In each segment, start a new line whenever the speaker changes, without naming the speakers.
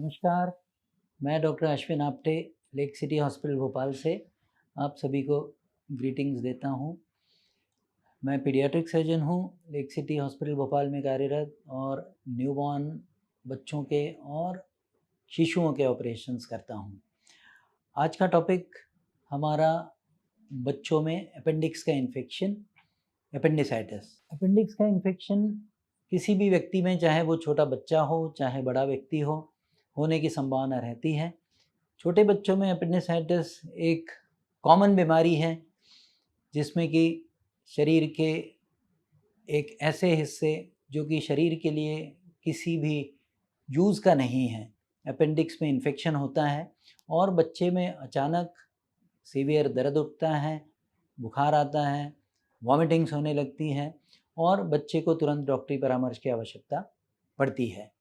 नमस्कार, मैं doctor Ashwin Apte, lake city hospital Bhopal से आप सभी को ग्रीटिंग्स देता हूँ। मैं पीडियाट्रिक सर्जन हूँ, लेक सिटी हॉस्पिटल भोपाल में कार्यरत और न्यूबॉर्न बच्चों के और शिशुओं के ऑपरेशंस करता हूँ। आज का टॉपिक हमारा बच्चों में अपेंडिक्स का इन्फेक्शन, एपेंडिसाइटिस। अपेंडिक्स का इन्फेक्शन किसी भी व्यक्ति में, चाहे वो छोटा बच्चा हो चाहे बड़ा व्यक्ति हो, होने की संभावना रहती है। छोटे बच्चों में एपेंडिसाइटिस एक कॉमन बीमारी है जिसमें कि शरीर के एक ऐसे हिस्से जो कि शरीर के लिए किसी भी यूज़ का नहीं है, अपेंडिक्स में इन्फेक्शन होता है और बच्चे में अचानक सीवियर दर्द उठता है, बुखार आता है, वॉमिटिंग्स होने लगती है और बच्चे को तुरंत डॉक्टरी परामर्श की आवश्यकता पड़ती है।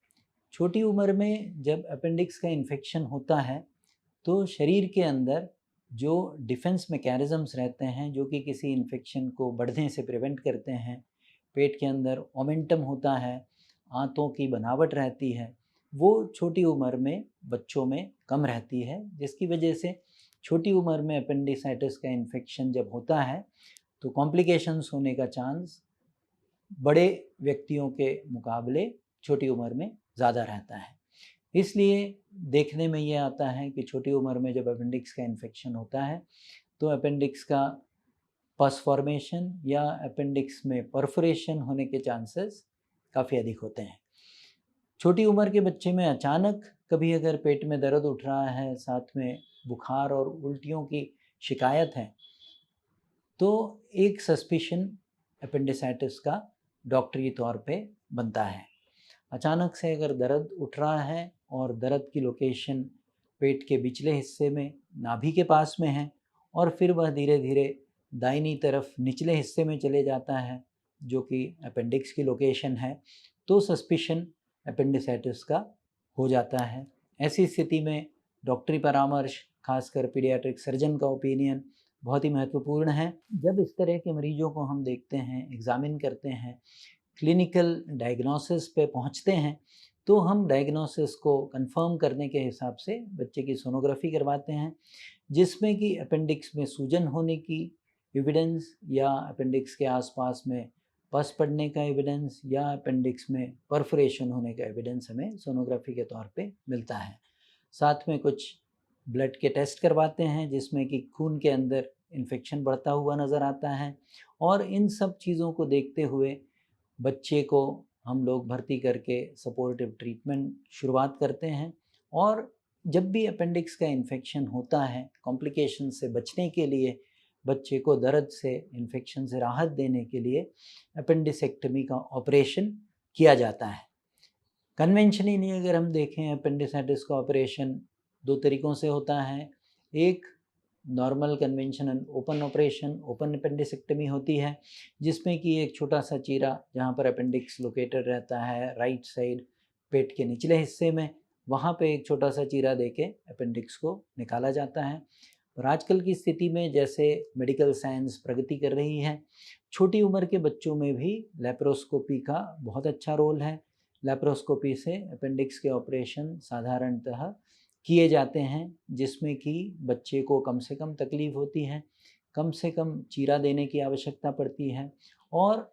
छोटी उम्र में जब अपेंडिक्स का इन्फेक्शन होता है तो शरीर के अंदर जो डिफेंस मैकेनिज़म्स रहते हैं जो कि किसी इन्फेक्शन को बढ़ने से प्रिवेंट करते हैं, पेट के अंदर ओमेंटम होता है, आंतों की बनावट रहती है, वो छोटी उम्र में बच्चों में कम रहती है, जिसकी वजह से छोटी उम्र में अपेंडिसाइटिस का इन्फेक्शन जब होता है तो कॉम्प्लिकेशंस होने का चांस बड़े व्यक्तियों के मुकाबले छोटी उम्र में ज़्यादा रहता है। इसलिए देखने में ये आता है कि छोटी उम्र में जब अपेंडिक्स का इन्फेक्शन होता है तो अपेंडिक्स का पस फॉर्मेशन या अपेंडिक्स में परफोरेशन होने के चांसेस काफ़ी अधिक होते हैं। छोटी उम्र के बच्चे में अचानक कभी अगर पेट में दर्द उठ रहा है, साथ में बुखार और उल्टियों की शिकायत है, तो एक सस्पिशन अपेंडिसाइटिस का डॉक्टरी तौर पे बनता है। अचानक से अगर दर्द उठ रहा है और दर्द की लोकेशन पेट के पिछले हिस्से में नाभि के पास में है और फिर वह धीरे धीरे दाहिनी तरफ निचले हिस्से में चले जाता है जो कि अपेंडिक्स की लोकेशन है, तो सस्पिशन अपेंडिसाइटिस का हो जाता है। ऐसी स्थिति में डॉक्टरी परामर्श, खासकर पीडियाट्रिक सर्जन का ओपिनियन बहुत ही महत्वपूर्ण है। जब इस तरह के मरीजों को हम देखते हैं, एग्ज़ामिन करते हैं, क्लिनिकल डायग्नोसिस पे पहुंचते हैं, तो हम डायग्नोसिस को कंफर्म करने के हिसाब से बच्चे की सोनोग्राफी करवाते हैं, जिसमें कि अपेंडिक्स में सूजन होने की एविडेंस या अपेंडिक्स के आसपास में पस पड़ने का एविडेंस या अपेंडिक्स में परफोरेशन होने का एविडेंस हमें सोनोग्राफी के तौर पे मिलता है। साथ में कुछ ब्लड के टेस्ट करवाते हैं जिसमें कि खून के अंदर इन्फेक्शन बढ़ता हुआ नज़र आता है और इन सब चीज़ों को देखते हुए बच्चे को हम लोग भर्ती करके सपोर्टिव ट्रीटमेंट शुरुआत करते हैं। और जब भी अपेंडिक्स का इन्फेक्शन होता है, कॉम्प्लिकेशन से बचने के लिए, बच्चे को दर्द से, इन्फेक्शन से राहत देने के लिए अपेंडिसेक्टमी का ऑपरेशन किया जाता है। कन्वेंशनली अगर हम देखें अपेंडिसाइटिस का ऑपरेशन दो तरीक़ों से होता है। एक normal conventional open operation, open appendicectomy होती है, जिसमें कि एक छोटा सा चीरा जहाँ पर अपेंडिक्स लोकेटेड रहता है राइट साइड पेट के निचले हिस्से में, वहाँ पे एक छोटा सा चीरा देके अपेंडिक्स को निकाला जाता है। और आजकल की स्थिति में जैसे मेडिकल साइंस प्रगति कर रही है, छोटी उम्र के बच्चों में भी लेप्रोस्कोपी का बहुत अच्छा रोल है। लेप्रोस्कोपी से अपेंडिक्स के ऑपरेशन साधारणतः किए जाते हैं, जिसमें कि बच्चे को कम से कम तकलीफ़ होती है, कम से कम चीरा देने की आवश्यकता पड़ती है और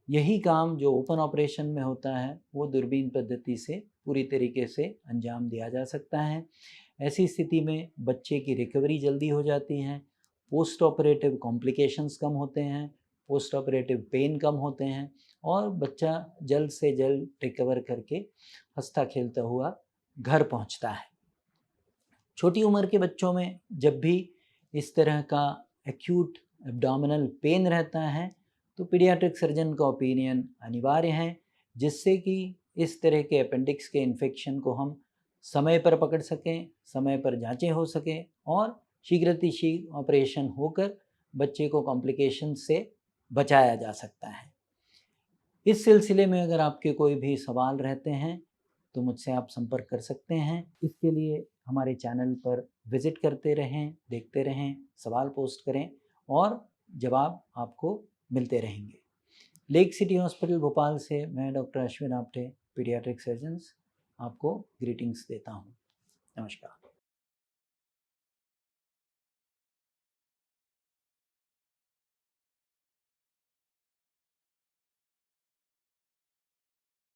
यही काम जो ओपन ऑपरेशन में होता है वो दूरबीन पद्धति से पूरी तरीके से अंजाम दिया जा सकता है। ऐसी स्थिति में बच्चे की रिकवरी जल्दी हो जाती है, पोस्ट ऑपरेटिव कॉम्प्लिकेशंस कम होते हैं, पोस्ट ऑपरेटिव पेन कम होते हैं और बच्चा जल्द से जल्द रिकवर करके हंसता खेलता हुआ घर पहुंचता है। छोटी उम्र के बच्चों में जब भी इस तरह का एक्यूट एब्डोमिनल पेन रहता है तो पीडियाट्रिक सर्जन का ओपिनियन अनिवार्य है, जिससे कि इस तरह के अपेंडिक्स के इन्फेक्शन को हम समय पर पकड़ सकें, समय पर जांचें हो सकें और शीघ्रातिशीघ्र ऑपरेशन होकर बच्चे को कॉम्प्लिकेशन से बचाया जा सकता है। इस सिलसिले में अगर आपके कोई भी सवाल रहते हैं तो मुझसे आप संपर्क कर सकते हैं। इसके लिए हमारे चैनल पर विज़िट करते रहें, देखते रहें, सवाल पोस्ट करें और जवाब आपको मिलते रहेंगे। लेक सिटी हॉस्पिटल भोपाल से मैं doctor Ashwin Apte, paediatric surgeons, आपको ग्रीटिंग्स देता हूँ। नमस्कार।